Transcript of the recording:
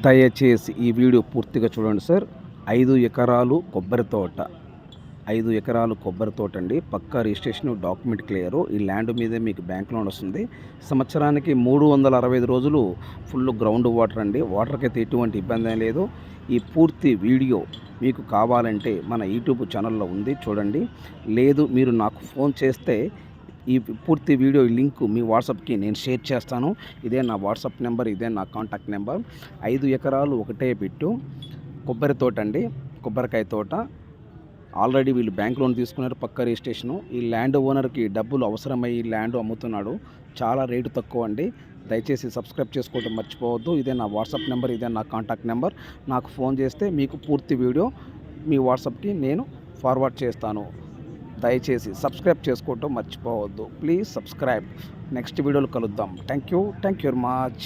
దయచేసి ఈ వీడియో పూర్తిగా చూడండి సార్. 5 ఎకరాలు కొబ్బరి తోట. 5 ఎకరాలు కొబ్బరి తోట అండి. పక్కా రిజిస్ట్రేషన్, డాక్యుమెంట్ క్లియరు. ఈ ల్యాండ్ మీదే మీకు బ్యాంక్ లోన్ వస్తుంది. సంవత్సరానికి 365 రోజులు ఫుల్ గ్రౌండ్ వాటర్ అండి. వాటర్కైతే ఎటువంటి ఇబ్బంది లేదు. ఈ పూర్తి వీడియో మీకు కావాలంటే మన యూట్యూబ్ ఛానల్లో ఉంది, చూడండి. లేదు మీరు నాకు ఫోన్ చేస్తే ఈ పూర్తి వీడియో లింక్ మీ వాట్సాప్కి నేను షేర్ చేస్తాను. ఇదే నా వాట్సాప్ నెంబర్, ఇదే నా కాంటాక్ట్ నెంబర్. 5 ఎకరాలు ఒకటే పెట్టు కొబ్బరి తోట అండి, కొబ్బరికాయ తోట. ఆల్రెడీ వీళ్ళు బ్యాంక్ లోన్ తీసుకున్నారు, పక్క రిజిస్ట్రేషను. ఈ ల్యాండ్ ఓనర్కి డబ్బులు అవసరమై ఈ ల్యాండ్ అమ్ముతున్నాడు. చాలా రేటు తక్కువ అండి. దయచేసి సబ్స్క్రైబ్ చేసుకోవడం మర్చిపోవద్దు. ఇదే నా వాట్సాప్ నెంబర్, ఇదే నా కాంటాక్ట్ నెంబర్. నాకు ఫోన్ చేస్తే మీకు పూర్తి వీడియో మీ వాట్సాప్కి నేను ఫార్వర్డ్ చేస్తాను. దయచేసి సబ్స్క్రైబ్ చేసుకోవటం మర్చిపోవద్దు. Please subscribe. నెక్స్ట్ వీడియోలో కలుద్దాం. Thank you very much.